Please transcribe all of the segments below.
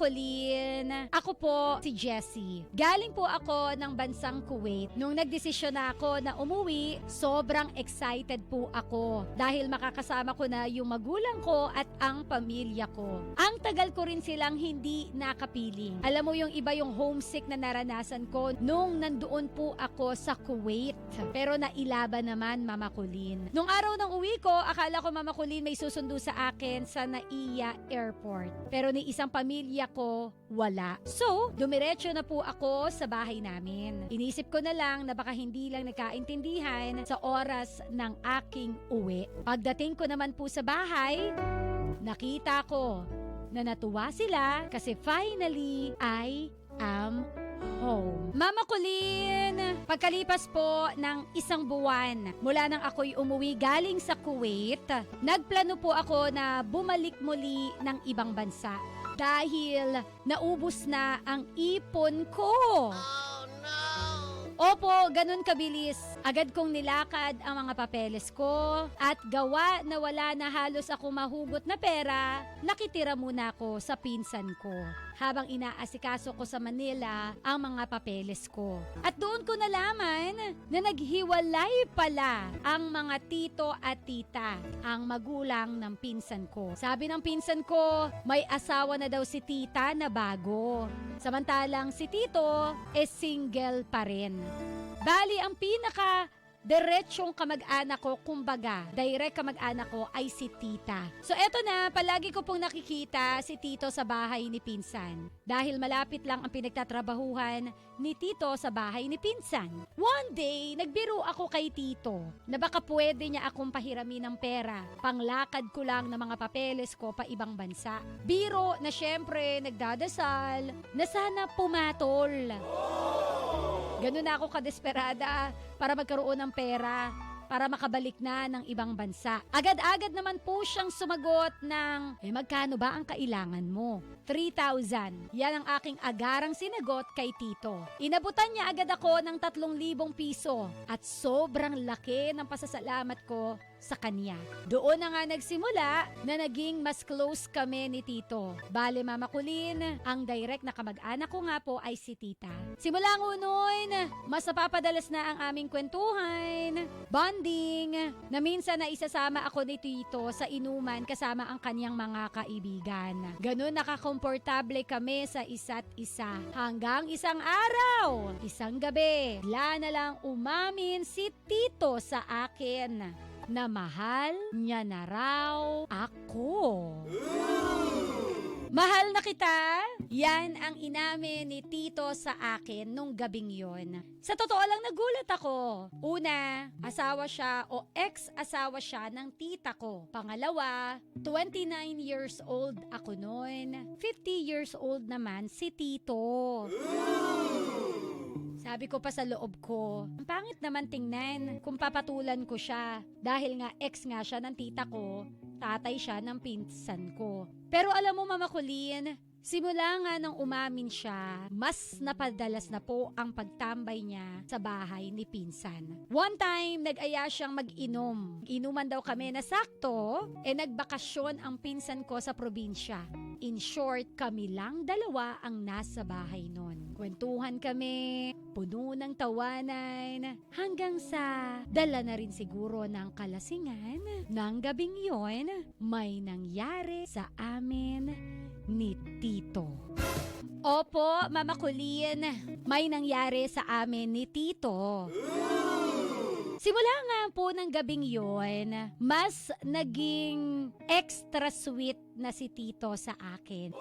Makulin. Ako po si Jessie. Galing po ako ng bansang Kuwait. Nung nagdesisyon na ako na umuwi, sobrang excited po ako dahil makakasama ko na yung magulang ko at ang pamilya ko. Ang tagal ko rin silang hindi nakapiling. Alam mo yung iba yung homesick na naranasan ko nung nandoon po ako sa Kuwait. Pero nailaban naman, Mama Kulin. Nung araw ng uwi ko, akala ko, Mama Kulin, may susundo sa akin sa Naiya Airport. Pero ni isang pamilya ko, wala. So, dumiretso na po ako sa bahay namin. Inisip ko na lang na baka hindi lang nagkaintindihan sa oras ng aking uwi. Pagdating ko naman po sa bahay, nakita ko na natuwa sila kasi finally I am home. Mama Kulin, pagkalipas po ng isang buwan mula nang ako'y umuwi galing sa Kuwait, nagplano po ako na bumalik muli ng ibang bansa dahil naubos na ang ipon ko. Opo, ganun kabilis. Agad kong nilakad ang mga papeles ko at gawa na wala na halos ako mahugot na pera, nakitira muna ako sa pinsan ko habang inaasikaso ko sa Manila ang mga papeles ko. At doon ko nalaman na naghiwalay pala ang mga tito at tita, ang magulang ng pinsan ko. Sabi ng pinsan ko, may asawa na daw si tita na bago. Samantalang si tito single pa rin. Bali, ang pinaka diretsong kamag-anak ko, kumbaga, direct kamag-anak ko ay si tita. So eto na, palagi ko pong nakikita si tito sa bahay ni pinsan. Dahil malapit lang ang pinagtatrabahuhan ni tito sa bahay ni pinsan. One day, nagbiro ako kay tito na baka pwede niya akong pahiramin ng pera. Panglakad ko lang ng mga papeles ko pa ibang bansa. Biro na syempre nagdadasal na sana pumatol. Ganun na ako kadesperada para magkaroon ng pera para makabalik na ng ibang bansa. Agad-agad naman po siyang sumagot ng, magkano ba ang kailangan mo? 3,000. Yan ang aking agarang sinagot kay tito. Inabutan niya agad ako ng 3,000 piso at sobrang laki ng pasasalamat ko sa kanya. Doon na nga nagsimula na naging mas close kami ni tito. Bale, Mama Kulin, ang direct na kamag-anak ko nga po ay si tita. Simula noon, mas napapadalas na ang aming kwentuhan, bonding, na minsan na isasama ako ni tito sa inuman kasama ang kanyang mga kaibigan. Ganun nakakomportable kami sa isa't isa. Hanggang isang araw, isang gabi, bigla na lang umamin si tito sa akin na mahal niya na raw ako. Mahal na kita? Yan ang inamin ni tito sa akin nung gabing yon. Sa totoo lang nagulat ako. Una, asawa siya o ex-asawa siya ng tita ko. Pangalawa, 29 years old ako noon. 50 years old naman si tito. Sabi ko pa sa loob ko, ang pangit naman tingnan kung papatulan ko siya. Dahil nga ex nga siya ng tita ko, tatay siya ng pinsan ko. Pero alam mo, Mama Kulin, simula nga nang umamin siya, mas napadalas na po ang pagtambay niya sa bahay ni pinsan. One time, nag-aya siyang mag-inom. Inuman daw kami na sakto, nagbakasyon ang pinsan ko sa probinsya. In short, kami lang dalawa ang nasa bahay nun. Kwentuhan kami, puno ng tawanan, hanggang sa dala na rin siguro ng kalasingan. Nang gabing yon, may nangyari sa amin ni tito. Opo, Mama Kulin, may nangyari sa amin ni tito. Simula nga po ng gabing yon, mas naging extra sweet na si tito sa akin.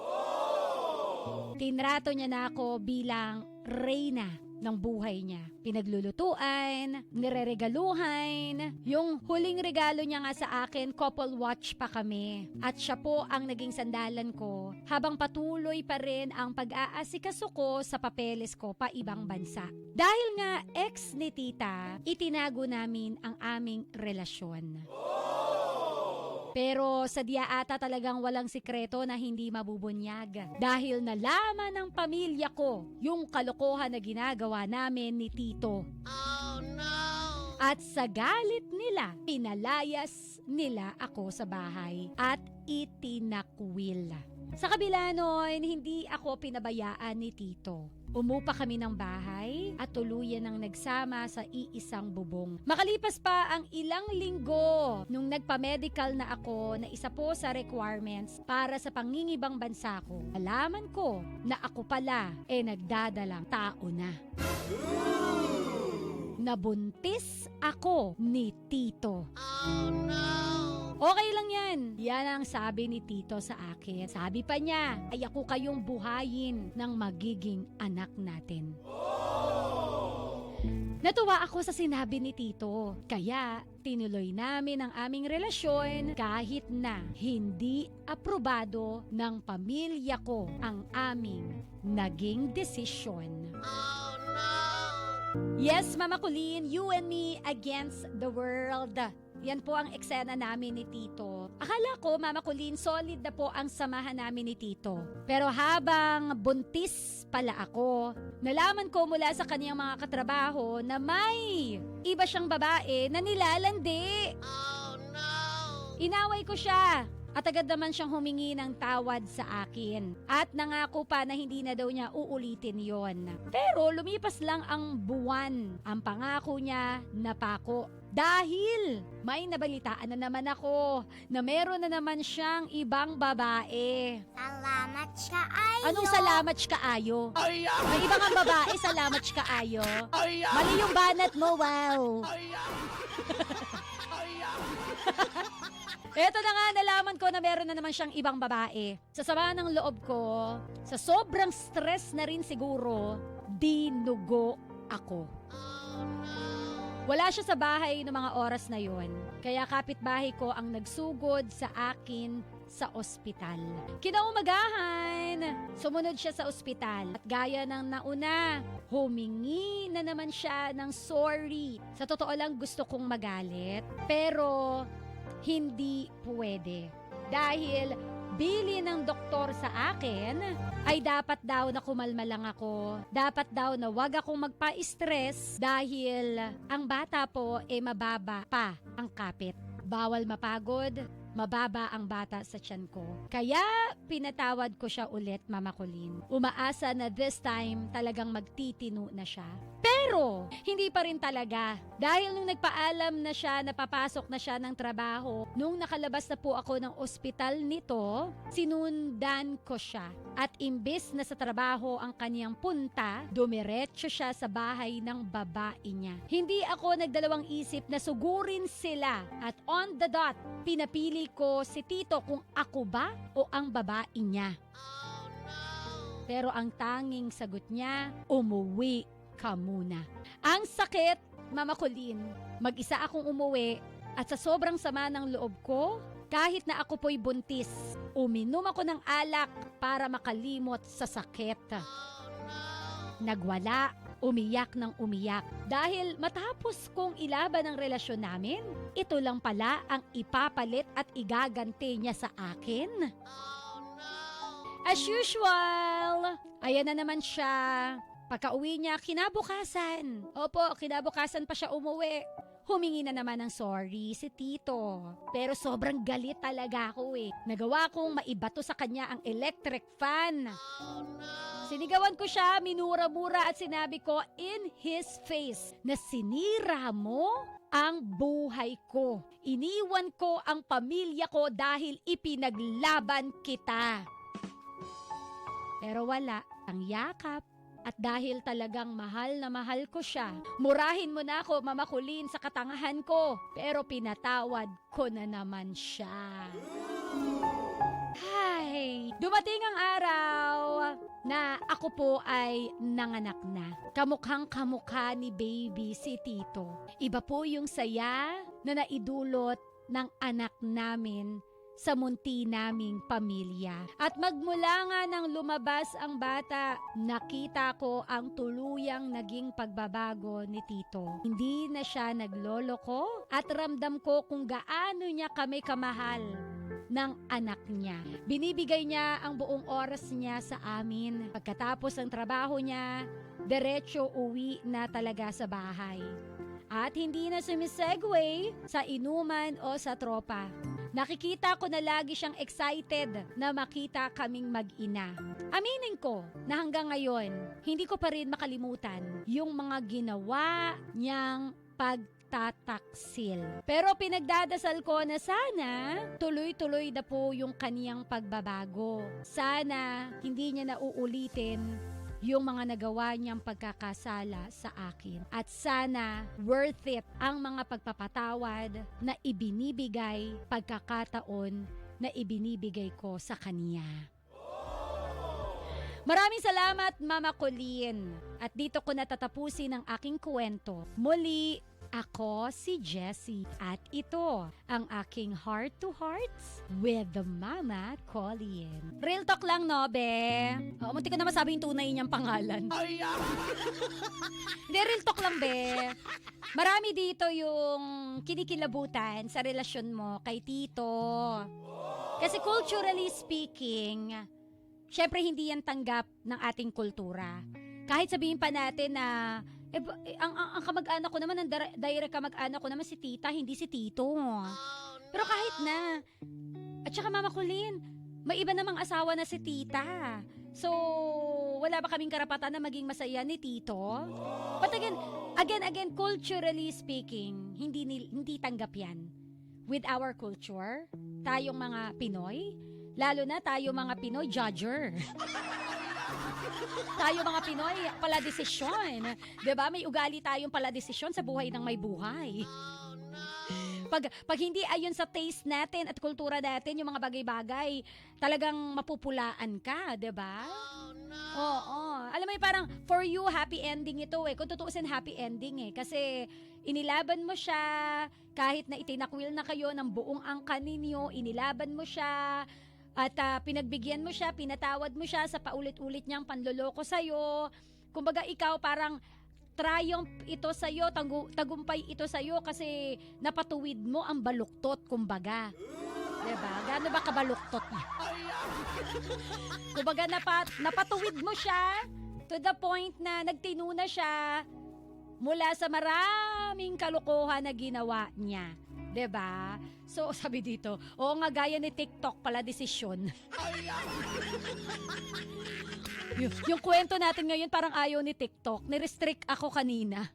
Tinrato niya na ako bilang reyna ng buhay niya. Pinaglulutuan, nireregaluhan. Yung huling regalo niya nga sa akin, couple watch pa kami. At siya po ang naging sandalan ko habang patuloy pa rin ang pag-aasikaso ko sa papeles ko pa ibang bansa. Dahil nga ex ni tita, itinago namin ang aming relasyon. Pero sadya ata talagang walang sikreto na hindi mabubunyag. Dahil nalaman ng pamilya ko yung kalokohan na ginagawa namin ni tito. Oh no! At sa galit nila, pinalayas nila ako sa bahay at itinakwil. Sa kabila nun, hindi ako pinabayaan ni Tito. Umupa kami ng bahay at tuluyan ng nagsama sa iisang bubong. Makalipas pa ang ilang linggo nung nagpa-medical na ako na isa po sa requirements para sa pangingibang bansa ko. Alaman ko na ako pala nagdadalang tao na. Nabuntis ako ni Tito. Oh no! Okay lang yan. Yan ang sabi ni Tito sa akin. Sabi pa niya, ay ako kayong buhayin ng magiging anak natin. Natuwa ako sa sinabi ni Tito. Kaya tinuloy namin ang aming relasyon kahit na hindi aprobado ng pamilya ko ang aming naging desisyon. Oh no! Yes, Mama Colleen, you and me against the world. Yan po ang eksena namin ni Tito. Akala ko, Mama Colleen, solid na po ang samahan namin ni Tito. Pero habang buntis pala ako, nalaman ko mula sa kaniyang mga katrabaho na may iba siyang babae na nilalandi. Oh no! Inaway ko siya. At agad naman siyang humingi ng tawad sa akin. At nangako pa na hindi na daw niya uulitin yon. Pero lumipas lang ang buwan. Ang pangako niya, napako. Dahil may nabalitaan na naman ako na meron na naman siyang ibang babae. Salamat ka ayo. Anong salamat ka ayo? May ibang ang babae, salamat ka ayo. Mali yung banat mo, wow. Eto na nga, nalaman ko na meron na naman siyang ibang babae. Sa sama ng loob ko, sa sobrang stress na rin siguro, dinugo ako. Wala siya sa bahay noong mga oras na yon. Kaya kapitbahay ko ang nagsugod sa akin sa ospital. Kinaumagahan, sumunod siya sa ospital. At gaya ng nauna, humingi na naman siya ng sorry. Sa totoo lang gusto kong magalit, pero hindi pwede. Dahil bili ng doktor sa akin ay dapat daw na kumalma lang ako. Dapat daw na wag akong magpa-stress dahil ang bata po mababa pa ang kapit. Bawal mapagod, mababa ang bata sa tiyan ko. Kaya pinatawad ko siya ulit, Mama Colleen. Umaasa na this time talagang magtitino na siya. Pero, hindi pa rin talaga. Dahil nung nagpaalam na siya, napapasok na siya ng trabaho, nung nakalabas na po ako ng ospital nito, sinundan ko siya. At imbes na sa trabaho ang kaniyang punta, dumiretso siya sa bahay ng babae niya. Hindi ako nagdalawang isip na sugurin sila. At on the dot, pinapili ko si Tito kung ako ba o ang babae niya. Pero ang tanging sagot niya, umuwi ka muna. Ang sakit, Mama Colleen. Mag-isa akong umuwi at sa sobrang sama ng loob ko, kahit na ako po'y buntis, uminom ako ng alak para makalimot sa sakit. Nagwala, umiyak ng umiyak. Dahil matapos kong ilaban ang relasyon namin, ito lang pala ang ipapalit at igaganti niya sa akin. As usual, ayan na naman siya. Pagka-uwi niya, kinabukasan. Opo, kinabukasan pa siya umuwi. Humingi na naman ng sorry si Tito. Pero sobrang galit talaga ako Nagawa kong maibato sa kanya ang electric fan. Sinigawan ko siya, minura-mura at sinabi ko in his face na sinira mo ang buhay ko. Iniwan ko ang pamilya ko dahil ipinaglaban kita. Pero wala, ang yakap. At dahil talagang mahal na mahal ko siya, murahin mo na ako, Mama Colleen, sa katangahan ko. Pero pinatawad ko na naman siya. Hay, dumating ang araw na ako po ay nanganak na. Kamukhang kamukha ni baby si Tito. Iba po yung saya na naidulot ng anak namin sa munti naming pamilya. At magmula nga nang lumabas ang bata, nakita ko ang tuluyang naging pagbabago ni Tito. Hindi na siya nagloloko at ramdam ko kung gaano niya kami kamahal ng anak niya. Binibigay niya ang buong oras niya sa amin. Pagkatapos ng trabaho niya, diretso uwi na talaga sa bahay. At hindi na sumisegue sa inuman o sa tropa. Nakikita ko na lagi siyang excited na makita kaming mag-ina. Aminin ko na hanggang ngayon, hindi ko pa rin makalimutan yung mga ginawa niyang pagtataksil. Pero pinagdadasal ko na sana tuloy-tuloy na po yung kaniyang pagbabago. Sana hindi niya na uulitin yung mga nagawa niyang pagkakasala sa akin. At sana worth it ang mga pagpapatawad na ibinibigay, pagkakataon na ibinibigay ko sa kaniya. Maraming salamat, Mama Colleen. At dito ko natatapusin ang aking kwento. Muli, ako si Jessie at ito ang aking Heart to Hearts with the Mama Colleen. Real talk lang, no, be? Munti ko na masabi yung tunay niyang pangalan. Hindi, real talk lang, be. Marami dito yung kinikilabutan sa relasyon mo kay Tito. Kasi culturally speaking, syempre hindi yan tanggap ng ating kultura. Kahit sabihin pa natin na ang kamag-anak ko naman, ang direct kamag-anak ko naman si tita, hindi si tito. Pero kahit na. At saka Mama Colleen, may iba namang asawa na si tita. So, wala ba kaming karapatan na maging masaya ni tito? But again, culturally speaking, hindi tanggap yan. With our culture, tayong mga Pinoy, lalo na tayo mga Pinoy judger. Tayo mga Pinoy, paladesisyon. Diba? May ugali tayong paladesisyon sa buhay ng may buhay. Pag hindi ayon sa taste natin at kultura natin, yung mga bagay-bagay, talagang mapupulaan ka, diba? Oo. Alam mo yung parang, for you, happy ending ito eh. Kung tutuusin, happy ending eh. Kasi inilaban mo siya, kahit na itinakwil na kayo ng buong angkan ninyo, inilaban mo siya, at pinagbigyan mo siya, pinatawad mo siya sa paulit-ulit niyang panloloko sa'yo. Kumbaga ikaw parang triumph ito sa'yo, tagumpay ito sa'yo kasi napatuwid mo ang baluktot, kumbaga. Diba? Gaano ba kabaluktot niya? Kumbaga napatuwid mo siya to the point na nagtinuna siya mula sa maraming kalokohan na ginawa niya. 'Di ba? So, sabi dito, oo nga, gaya ni TikTok pala desisyon. yung kwento natin ngayon parang ayaw ni TikTok. Ni-restrict ako kanina.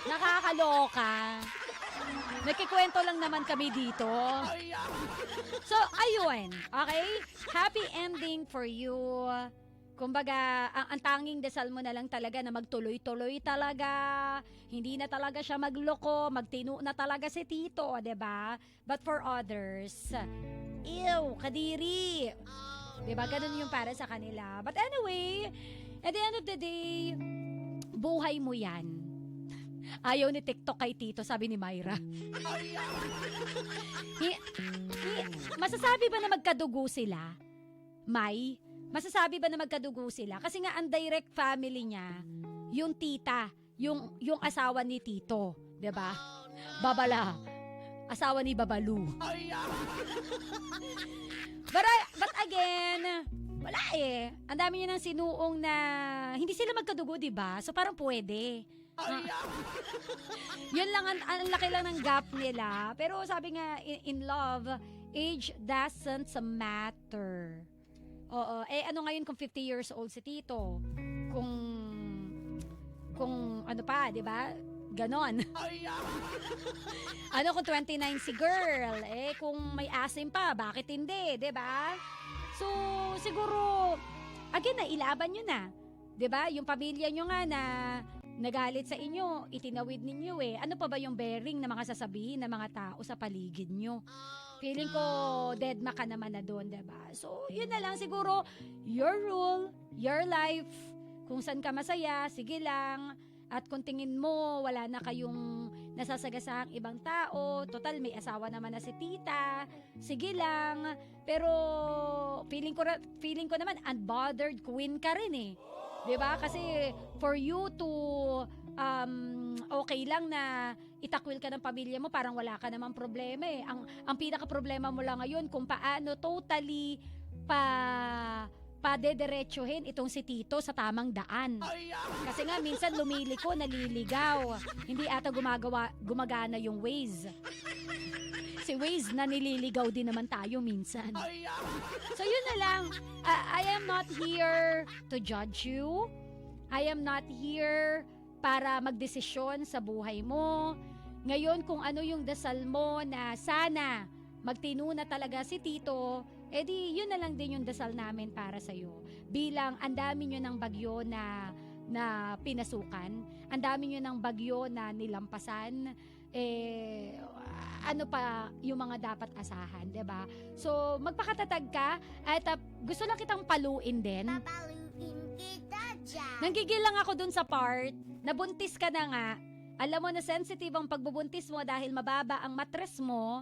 Nakakaloka. Nagkikwento lang naman kami dito. So, ayun. Okay? Happy ending for you. Kumbaga, ang tanging dasal mo na lang talaga na magtuloy-tuloy talaga. Hindi na talaga siya magloko, magtino na talaga si Tito, 'di ba? But for others, ew, kadiri. 'Di ba? Ganun yung para sa kanila. But anyway, at the end of the day, buhay mo 'yan. Ayaw ni TikTok kay Tito, sabi ni Myra. Masasabi ba na magkadugo sila? Masasabi ba na magkadugo sila? Kasi nga ang direct family niya, yung tita, yung asawa ni Tito, 'di ba? Babala. Asawa ni Babalu. But again, wala eh. Ang dami niya ng sinuong na hindi sila magkadugo, 'di ba? So parang pwede. Yun lang, ang laki lang ng gap nila. Pero sabi nga, in love, age doesn't matter. Oo, ano ngayon kung 50 years old si Tito? Kung ano pa, 'di ba? Ganon. Ano kung 29 si girl? Kung may asim pa, bakit hindi, 'di ba? So, siguro again na ilaban niyo na. 'Di ba? Yung pamilya niyo nga na nagalit sa inyo, itinawid ninyo Ano pa ba yung bearing na mga sasabihin ng mga tao sa paligid nyo? Feeling ko, deadma ka naman na doon, diba? So, yun na lang siguro, your rule, your life, kung saan ka masaya, sige lang. At kung tingin mo, wala na kayong nasasagasahang ibang tao, total may asawa naman na si tita, sige lang. Pero, feeling ko naman, unbothered queen ka rin eh. 'Di ba? Kasi for you to okay lang na itakwil ka ng pamilya mo, parang wala ka namang problema eh. Ang pinaka problema mo lang ngayon kung paano totally padederechohin itong si Tito sa tamang daan. Kasi nga minsan lumiliko, naliligaw. Hindi ata gumagana yung Waze. Si Waze na nililigaw din naman tayo minsan. So yun na lang. I am not here to judge you. I am not here para magdesisyon sa buhay mo. Ngayon kung ano yung dasal mo na sana magtino na talaga si Tito, edi yun na lang din yung dasal namin para sa'yo. Bilang ang dami nyo ng bagyo na pinasukan, ang dami nyo ng bagyo na nilampasan, ano pa yung mga dapat asahan, 'di ba? So, magpakatatag ka at gusto lang kitang paluin din. Papaluin kita dyan. Nanggigil lang ako dun sa part na buntis ka na nga. Alam mo na sensitive ang pagbubuntis mo dahil mababa ang matres mo,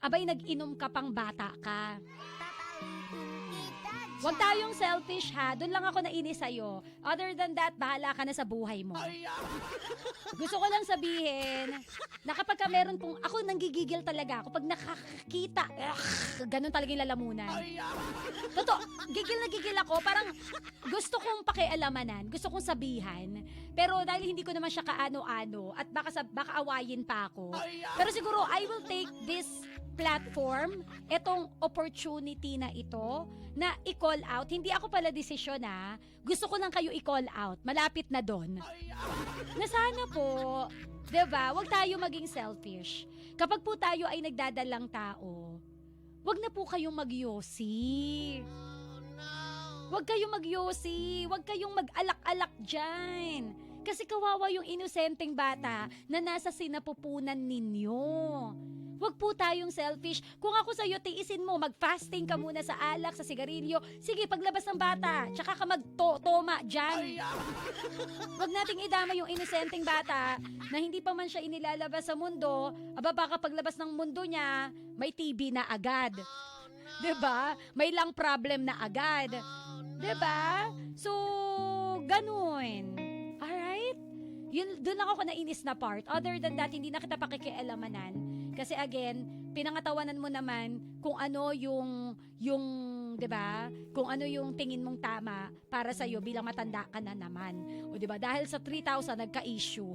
abay nag-inom ka pang bata ka. Papaluin kita dyan. Huwag tayong selfish ha, dun lang ako nainis sa'yo. Other than that, bahala ka na sa buhay mo. Gusto ko lang sabihin na kapag ka meron pong, ako nanggigigil talaga ako pag nakakita, ganun talaga yung lalamunan. Totoo, gigil na gigil ako, parang gusto kong pakialamanan, gusto kong sabihan, pero dahil hindi ko naman siya kaano-ano at baka awayin pa ako. Pero siguro, I will take this platform, itong opportunity na ito, na i-call out. Hindi ako pala desisyon ha. Gusto ko lang kayo i-call out. Malapit na doon. Na sana po, 'di ba? Huwag tayo maging selfish. Kapag po tayo ay nagdadalang tao, huwag na po kayong magyosi. Huwag kayong magyosi. Huwag kayong mag-alak-alak dyan. Kasi kawawa yung inosenteng bata na nasa sinapupunan ninyo. Huwag po tayong selfish. Kung ako sa'yo, tiisin mo, mag-fasting ka muna sa alak, sa sigarilyo. Sige, paglabas ng bata, tsaka ka mag-toma dyan. Huwag nating idama yung inosenteng bata na hindi pa man siya inilalabas sa mundo, aba baka paglabas ng mundo niya, may TB na agad. 'Di ba? May lung problem na agad. 'Di ba? So, ganun. Alright? Yun, doon lang ako nainis na part. Other than that, hindi na kita pakikialamanan. Kasi again, pinangatawanan mo naman kung ano yung 'di ba? Kung ano yung tingin mong tama para sa iyo bilang matanda ka na naman. O 'di ba? Dahil sa 3,000 nagka-issue.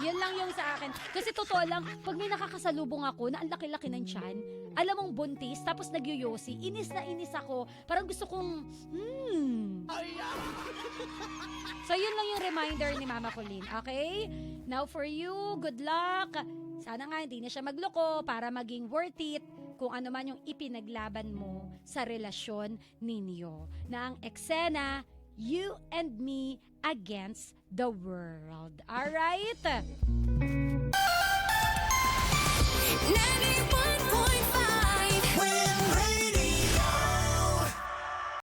Yan lang yung sa akin. Kasi totoo lang, pag may nakakasalubong ako na ang laki-laki ng tiyan, alam mong buntis, tapos nagyoyosi, inis na inis ako. Parang gusto kong, So, yun lang yung reminder ni Mama Colleen, okay? Now for you, good luck. Sana nga hindi na siya magloko para maging worth it kung ano man yung ipinaglaban mo sa relasyon ninyo. Na ang eksena, you and me against the world. Alright? 91